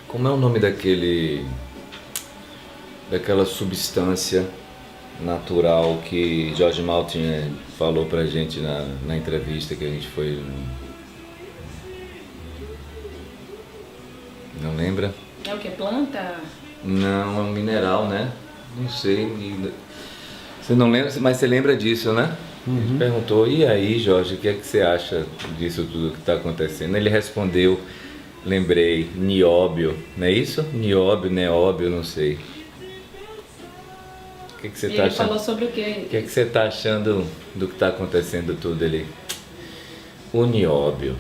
Como é o nome daquela substância natural que George Martin falou pra gente na entrevista que a gente foi. Não lembra? É o que? Planta? Não, é um mineral, né? Não sei. Você não lembra, mas você lembra disso, né? A gente perguntou, e aí, Jorge, o que é que você acha disso tudo que está acontecendo? Ele respondeu, lembrei, nióbio, não é isso? Nióbio, neóbio, não sei. O que você E tá ele achando? falou sobre o quê? O que é que você está achando do que está acontecendo tudo ali? O nióbio.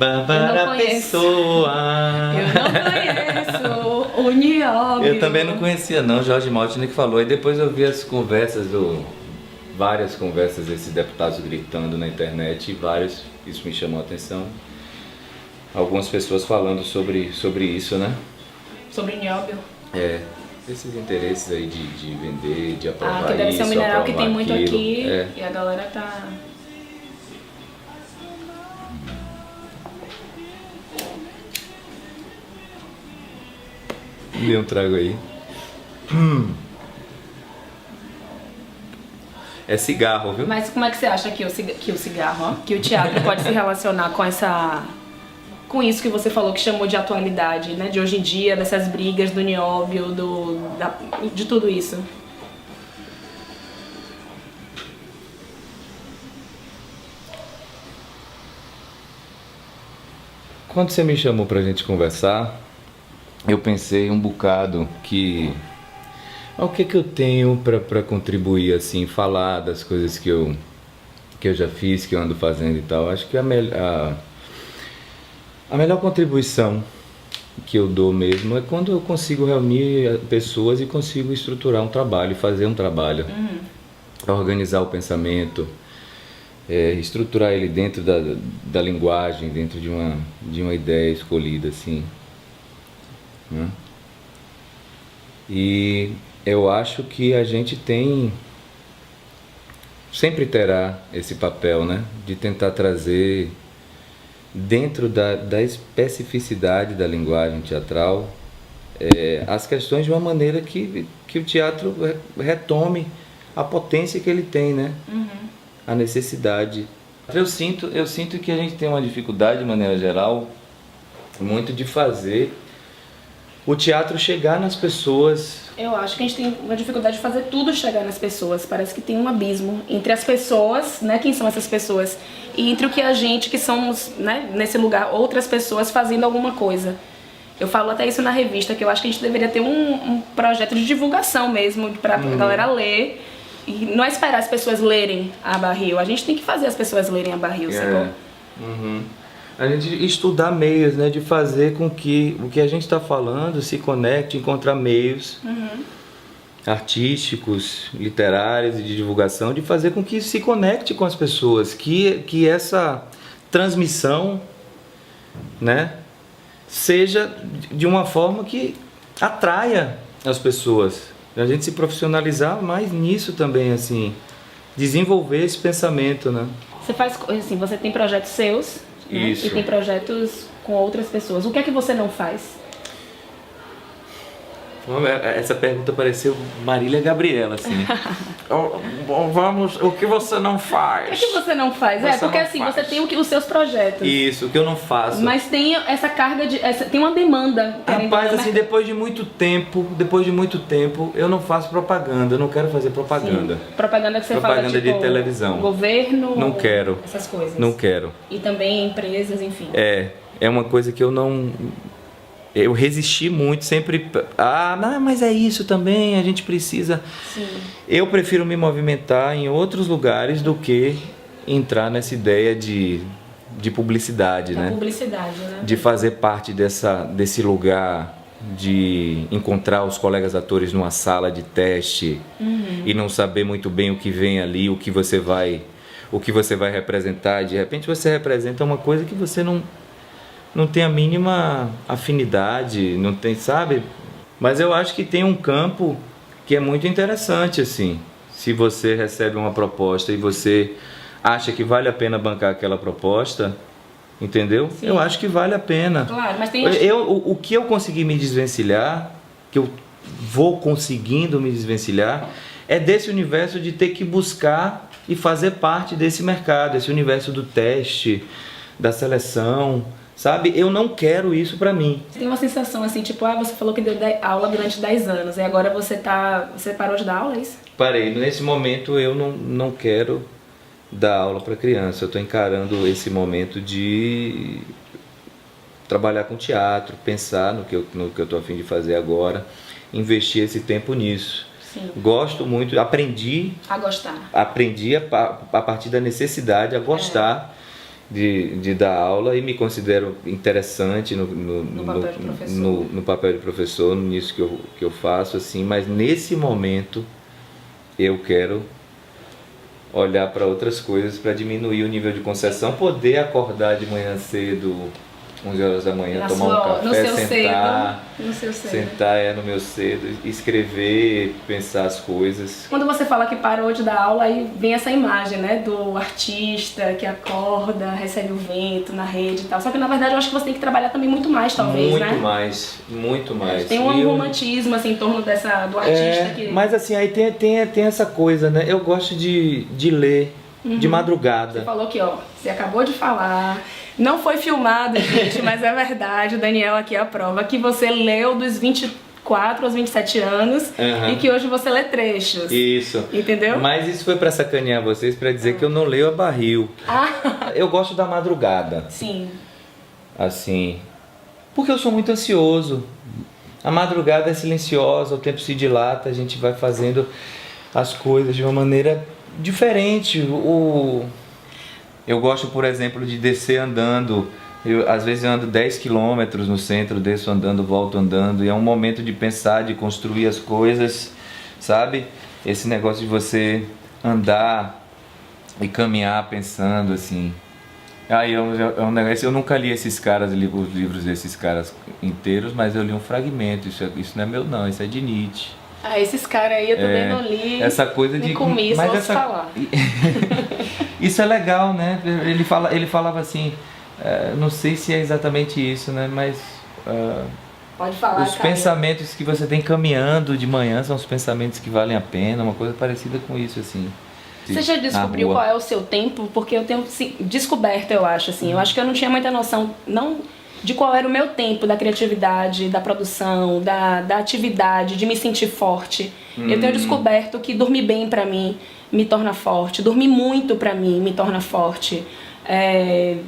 Eu não conheço. Eu não conheço o nióbio. Eu também não conhecia não, Jorge Martin que falou. E depois eu vi as conversas várias conversas desses deputados gritando na internet e isso me chamou a atenção. Algumas pessoas falando sobre isso, né? Sobre o nióbio. É, esses interesses aí de vender, de aprovar isso, Que deve ser um mineral que aprovar tem muito aquilo. aqui É. e a galera tá... Dê um trago aí. É cigarro, viu? Mas como é que você acha que o cigarro, ó, que o teatro pode se relacionar com isso que você falou que chamou de atualidade, né? De hoje em dia, dessas brigas do nióbio, de tudo isso? Quando você me chamou pra gente conversar, eu pensei um bocado o que eu tenho pra contribuir, assim, falar das coisas que eu já fiz, que eu ando fazendo e tal. Acho que a melhor contribuição que eu dou mesmo é quando eu consigo reunir pessoas e consigo estruturar um trabalho, fazer um trabalho, organizar o pensamento, estruturar ele dentro da linguagem, dentro de uma ideia escolhida, assim, né? E eu acho que a gente sempre terá esse papel, né? De tentar trazer dentro da especificidade da linguagem teatral as questões de uma maneira que o teatro retome a potência que ele tem, né? A necessidade. Eu sinto que a gente tem uma dificuldade, de maneira geral, muito de fazer o teatro chegar nas pessoas. Eu acho que a gente tem uma dificuldade de fazer tudo chegar nas pessoas. Parece que tem um abismo entre as pessoas, né? Quem são essas pessoas? E entre o que a gente, que somos, né, nesse lugar, outras pessoas fazendo alguma coisa. Eu falo até isso na revista, que eu acho que a gente deveria ter um projeto de divulgação mesmo, pra galera ler. E não é esperar as pessoas lerem a Barril. A gente tem que fazer as pessoas lerem a Barril, sacou? A gente estudar meios, né, de fazer com que o que a gente está falando se conecte, encontrar meios artísticos, literários e de divulgação, de fazer com que se conecte com as pessoas, que essa transmissão, né, seja de uma forma que atraia as pessoas. A gente se profissionalizar mais nisso também, assim, desenvolver esse pensamento, né? Você faz, assim, você tem projetos seus, né? Isso. E tem projetos com outras pessoas. O que é que você não faz? Essa pergunta pareceu Marília Gabriela, assim. O que você não faz? O que é que você não faz? Porque assim, você tem os seus projetos. Isso, o que eu não faço. Mas tem essa carga tem uma demanda. Rapaz, assim, depois de muito tempo, eu não faço propaganda, eu não quero fazer propaganda. Sim. Propaganda que você fala, propaganda de televisão. Governo. Não quero. Essas coisas. Não quero. E também empresas, enfim. É uma coisa que eu não... Eu resisti muito, sempre... não, mas é isso também, a gente precisa... Sim. Eu prefiro me movimentar em outros lugares do que entrar nessa ideia de publicidade, né? Publicidade, né? De fazer parte desse lugar, de encontrar os colegas atores numa sala de teste e não saber muito bem o que vem ali, o que você vai representar. De repente você representa uma coisa que você não tem a mínima afinidade, não tem, sabe? Mas eu acho que tem um campo que é muito interessante, assim. Se você recebe uma proposta e você acha que vale a pena bancar aquela proposta, entendeu? Sim. Eu acho que vale a pena. Claro, mas tem o que eu consegui me desvencilhar, que eu vou conseguindo me desvencilhar, é desse universo de ter que buscar e fazer parte desse mercado, esse universo do teste, da seleção, sabe? Eu não quero isso pra mim. Tem uma sensação assim, tipo, você falou que deu aula durante 10 anos, e agora você parou de dar aula, é isso? Parei, nesse momento eu não quero dar aula para criança, eu estou encarando esse momento de trabalhar com teatro, pensar no que eu estou a fim de fazer agora, investir esse tempo nisso. Sim. Gosto muito, aprendi a gostar. Aprendi a partir da necessidade a gostar de dar aula, e me considero interessante no papel de professor, nisso que eu faço, assim, mas nesse momento eu quero olhar para outras coisas para diminuir o nível de concessão, poder acordar de manhã cedo, 11 horas da manhã, tomar um café, sentar no meu cedo, escrever, pensar as coisas. Quando você fala que parou de dar aula, aí vem essa imagem, né, do artista que acorda, recebe o vento na rede e tal. Só que na verdade eu acho que você tem que trabalhar também muito mais, talvez, muito né? Muito mais. Tem um romantismo assim em torno do artista que... Mas assim, aí tem essa coisa, né? Eu gosto de ler de madrugada. Você falou que, você acabou de falar, não foi filmado, gente, mas é verdade, o Daniel aqui é a prova, que você leu dos 24 aos 27 anos e que hoje você lê trechos. Isso. Entendeu? Mas isso foi pra sacanear vocês, pra dizer que eu não leio a barril. Eu gosto da madrugada. Sim. Assim, porque eu sou muito ansioso. A madrugada é silenciosa, o tempo se dilata, a gente vai fazendo as coisas de uma maneira diferente. Eu gosto, por exemplo, de descer andando. Às vezes eu ando 10 quilômetros no centro, desço andando, volto andando, e é um momento de pensar, de construir as coisas, sabe? Esse negócio de você andar e caminhar pensando, assim. Aí é um negócio, eu nunca li esses caras, os livros desses caras inteiros, mas eu li um fragmento. Isso não é meu não, isso é de Nietzsche. Esses caras aí eu também não li. Essa coisa de comi, só falar. Isso é legal, né? Ele falava assim, não sei se é exatamente isso, né? Mas pode falar, os pensamentos que você tem caminhando de manhã são os pensamentos que valem a pena, uma coisa parecida com isso, assim. Você já descobriu qual é o seu tempo? Porque eu tenho descoberto, eu acho, assim. Eu acho que eu não tinha muita noção, não de qual era o meu tempo, da criatividade, da produção, da atividade, de me sentir forte. Eu tenho descoberto que dormir bem pra mim me torna forte, dormir muito pra mim me torna forte.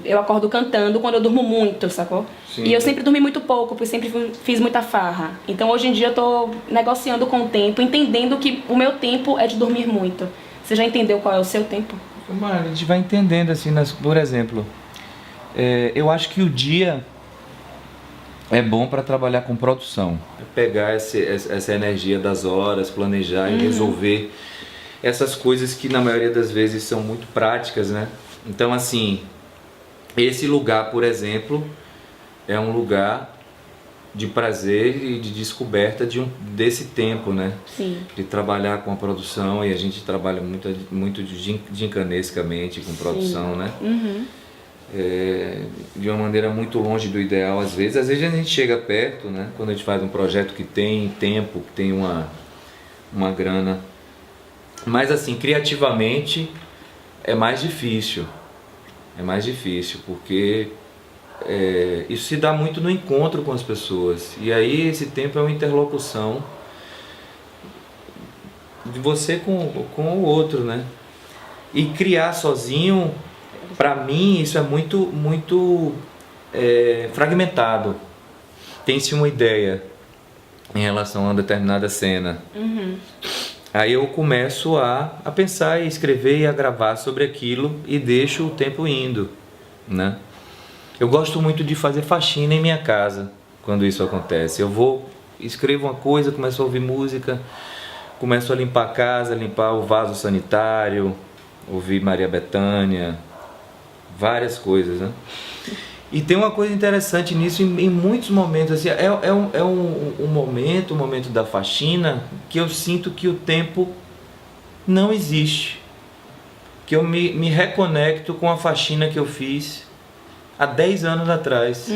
Eu acordo cantando quando eu durmo muito, sacou? Sim. E eu sempre dormi muito pouco, porque sempre fiz muita farra. Então hoje em dia eu tô negociando com o tempo, entendendo que o meu tempo é de dormir muito. Você já entendeu qual é o seu tempo? Mano, a gente vai entendendo assim, por exemplo, eu acho que o dia é bom para trabalhar com produção. Pegar essa energia das horas, planejar e resolver essas coisas que na maioria das vezes são muito práticas, né? Então, assim, esse lugar, por exemplo, é um lugar de prazer e de descoberta desse tempo, né? Sim. De trabalhar com a produção, e a gente trabalha muito gincanescamente com produção, Sim. né? De uma maneira muito longe do ideal às vezes a gente chega perto, né? Quando a gente faz um projeto que tem tempo, que tem uma grana, mas assim, criativamente é mais difícil porque isso se dá muito no encontro com as pessoas, e aí esse tempo é uma interlocução de você com o outro, né? E criar sozinho, pra mim, isso é muito fragmentado. Tem-se uma ideia em relação a uma determinada cena. Aí eu começo a pensar, e escrever e a gravar sobre aquilo, e deixo o tempo indo, né? Eu gosto muito de fazer faxina em minha casa quando isso acontece. Escrevo uma coisa, começo a ouvir música, começo a limpar a casa, limpar o vaso sanitário, ouvir Maria Bethânia, várias coisas, né? E tem uma coisa interessante nisso, em muitos momentos, assim, um momento da faxina, que eu sinto que o tempo não existe, que eu me reconecto com a faxina que eu fiz há 10 anos atrás.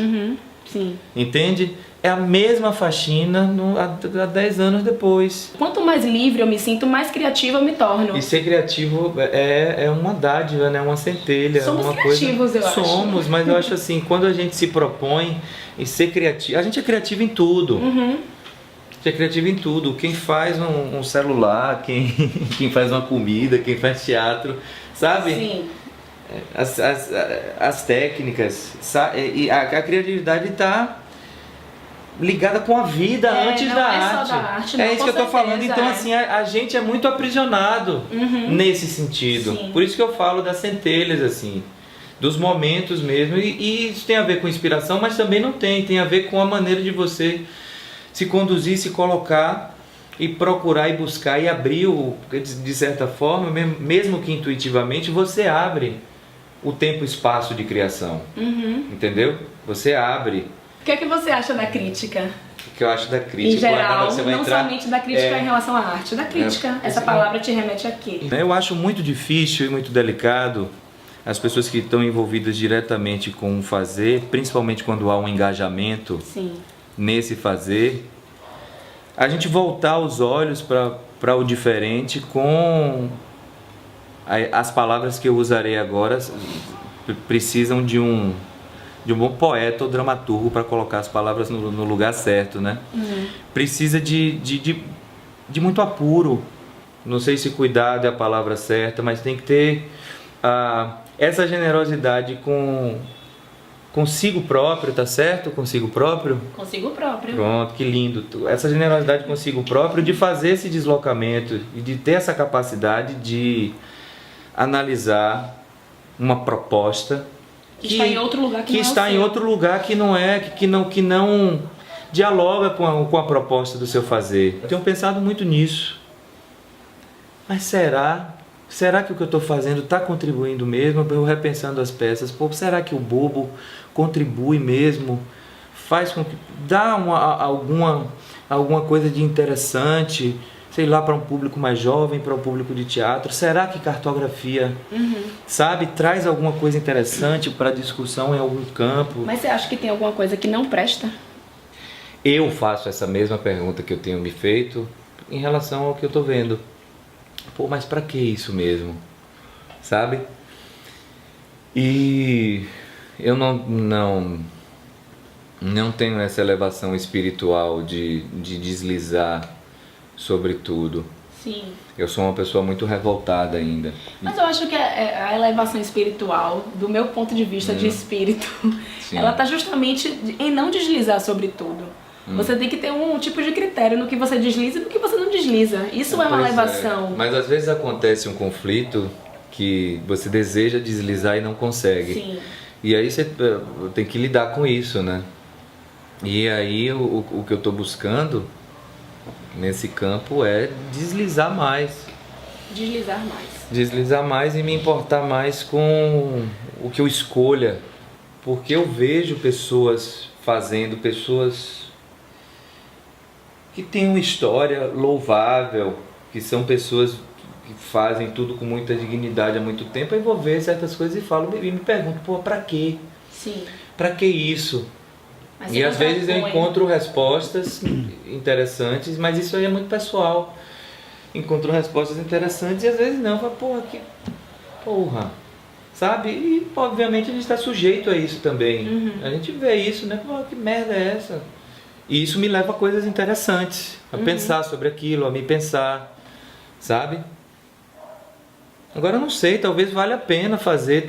Sim. Entende? É a mesma faxina há 10 anos depois. Quanto mais livre eu me sinto, mais criativa eu me torno. E ser criativo é uma dádiva, né? Uma centelha. Somos uma criativos, eu acho. Somos, mas eu acho assim, quando a gente se propõe em ser criativo, a gente é criativo em tudo. A gente é criativo em tudo. Quem faz um celular, quem faz uma comida, quem faz teatro, sabe? Sim. As técnicas, e a criatividade está ligada com a vida antes não da é arte. Só da arte, não, é isso que eu tô falando. Então, assim, a gente é muito aprisionado nesse sentido. Sim. Por isso que eu falo das centelhas, assim, dos momentos mesmo. E isso tem a ver com inspiração, mas também não tem a ver com a maneira de você se conduzir, se colocar e procurar e buscar e abrir, de certa forma, mesmo que intuitivamente, você abre o tempo e espaço de criação. Entendeu? Você abre. O que é que você acha da crítica? O que eu acho da crítica? Em geral, você vai não entrar, somente da crítica em relação à arte. Da crítica, essa palavra te remete a quê? Eu acho muito difícil e muito delicado as pessoas que estão envolvidas diretamente com o fazer, principalmente quando há um engajamento nesse fazer, a gente voltar os olhos para o diferente com as palavras que eu usarei agora precisam de um bom poeta ou dramaturgo para colocar as palavras no lugar certo, né? Precisa de muito apuro. Não sei se cuidado é a palavra certa, mas tem que ter essa generosidade consigo próprio, tá certo? Consigo próprio? Consigo próprio. Pronto, que lindo. Essa generosidade consigo próprio de fazer esse deslocamento e de ter essa capacidade de analisar uma proposta que está em outro lugar que está em outro lugar que não dialoga com a proposta do seu fazer. Eu tenho pensado muito nisso. Mas será que o que eu estou fazendo está contribuindo mesmo? Eu repensando as peças, pô, será que o bobo contribui mesmo? Faz com que dá alguma coisa de interessante, sei lá, para um público mais jovem, para um público de teatro? Será que cartografia, sabe, traz alguma coisa interessante para discussão em algum campo? Mas você acha que tem alguma coisa que não presta? Eu faço essa mesma pergunta que eu tenho me feito em relação ao que eu estou vendo. Pô, mas para que isso mesmo? Sabe? E eu não tenho essa elevação espiritual de deslizar sobre tudo. Sim. Eu sou uma pessoa muito revoltada ainda. Mas eu acho que a elevação espiritual, do meu ponto de vista de espírito, ela está justamente em não deslizar sobre tudo. Você tem que ter um tipo de critério no que você desliza e no que você não desliza. Isso é uma elevação. Mas às vezes acontece um conflito que você deseja deslizar e não consegue. Sim. E aí você tem que lidar com isso, né? E aí o que eu estou buscando nesse campo é deslizar mais. Deslizar mais. Deslizar mais e me importar mais com o que eu escolha. Porque eu vejo pessoas que têm uma história louvável, que são pessoas que fazem tudo com muita dignidade há muito tempo. Eu vou ver certas coisas e falo e me pergunto, pô, pra quê? Sim. Pra que isso? Mas e às vezes eu encontro respostas interessantes, mas isso aí é muito pessoal. Encontro respostas interessantes e às vezes não. Falo, porra, sabe? E obviamente a gente está sujeito a isso também. A gente vê isso, né? Pô, que merda é essa? E isso me leva a coisas interessantes, a pensar sobre aquilo, a me pensar, sabe? Agora eu não sei, talvez valha a pena fazer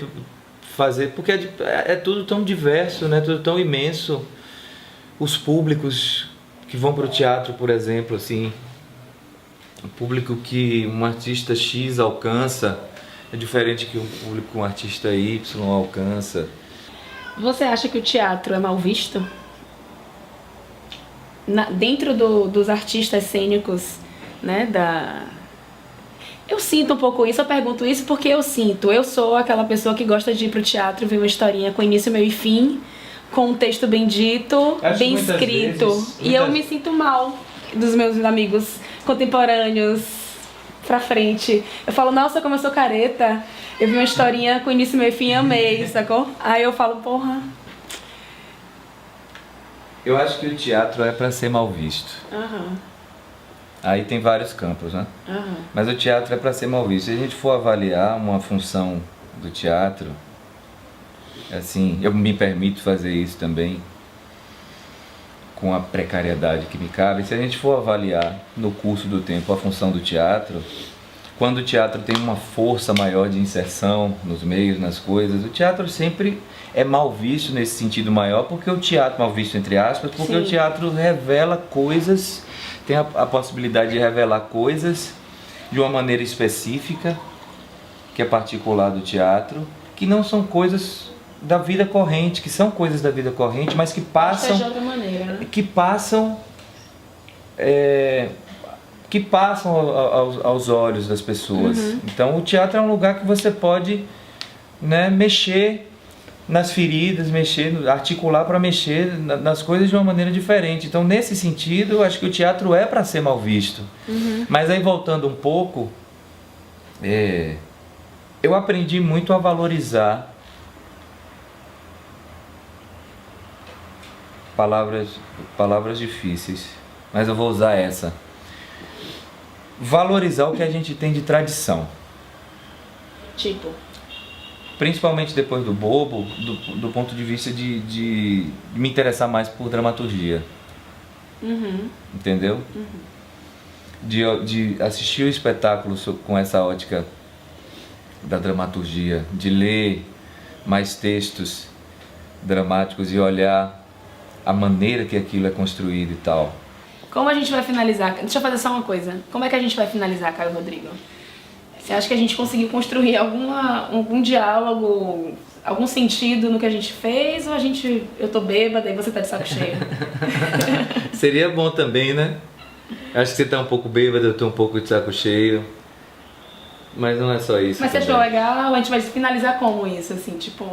porque é tudo tão diverso, né? Tudo tão imenso. Os públicos que vão para o teatro, por exemplo, assim, o público que um artista X alcança é diferente que o público que um artista Y alcança. Você acha que o teatro é mal visto? Dentro dos artistas cênicos, né, eu sinto um pouco isso, eu pergunto isso porque eu sou aquela pessoa que gosta de ir pro teatro, ver uma historinha com início, meio e fim, com um texto bem dito, bem escrito, e eu me sinto mal dos meus amigos contemporâneos pra frente. Eu falo, nossa, como eu sou careta. Eu vi uma historinha com início, meio e fim, amei, sacou? Aí eu falo, porra. Eu acho que o teatro é para ser mal visto. Aham. Aí tem vários campos, né? Mas o teatro é para ser mal visto. Se a gente for avaliar uma função do teatro, assim, eu me permito fazer isso também, com a precariedade que me cabe. Se a gente for avaliar no curso do tempo a função do teatro, quando o teatro tem uma força maior de inserção nos meios, nas coisas, o teatro sempre é mal visto nesse sentido maior, porque o teatro, mal visto entre aspas, porque o teatro revela coisas, tem a possibilidade de revelar coisas de uma maneira específica, que é particular do teatro, que não são coisas da vida corrente, que são coisas da vida corrente, mas que passam, de outra maneira, né? que passam aos olhos das pessoas. Então o teatro é um lugar que você pode, né, mexer nas feridas, articular para mexer nas coisas de uma maneira diferente. Então nesse sentido eu acho que o teatro é para ser mal visto. Mas aí voltando um pouco, eu aprendi muito a valorizar palavras difíceis, mas eu vou usar essa. Valorizar o que a gente tem de tradição. Tipo? Principalmente depois do Bobo, do ponto de vista de me interessar mais por dramaturgia. Entendeu? De assistir o espetáculo com essa ótica da dramaturgia, de ler mais textos dramáticos e olhar a maneira que aquilo é construído e tal. Como a gente vai finalizar? Deixa eu fazer só uma coisa. Como é que a gente vai finalizar, Caio Rodrigo? Você acha que a gente conseguiu construir algum diálogo, algum sentido no que a gente fez? Ou eu tô bêbada e você tá de saco cheio? Seria bom também, né? Acho que você tá um pouco bêbada, eu tô um pouco de saco cheio. Mas não é só isso. Mas você achou legal? A gente vai finalizar como isso? Assim, tipo...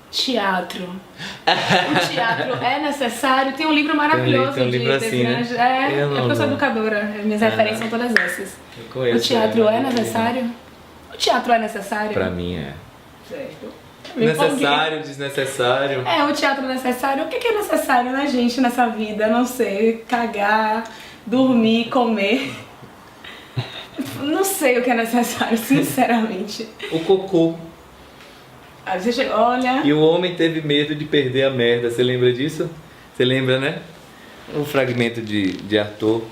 Teatro. O teatro é necessário? Tem um livro maravilhoso tem um livro assim, né? É porque eu sou educadora, minhas referências são todas essas. O teatro é necessário? O teatro é necessário? Pra mim é. Certo. Necessário, desnecessário. O teatro é necessário. O que é necessário, né, gente, nessa vida? Não sei, cagar, dormir, comer. Não sei o que é necessário, sinceramente. O cocô. Aí você chega, olha... E o homem teve medo de perder a merda, você lembra disso? Você lembra, né? Um fragmento de Arthur,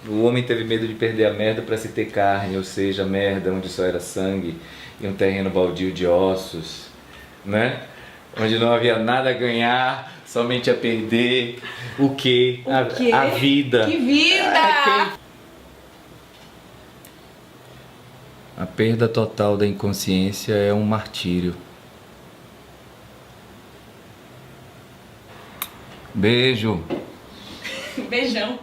o homem teve medo de perder a merda para se ter carne, ou seja, merda onde só era sangue, e um terreno baldio de ossos, né? Onde não havia nada a ganhar, somente a perder. O quê? A vida. Que vida! A perda total da inconsciência é um martírio. Beijo. Beijão.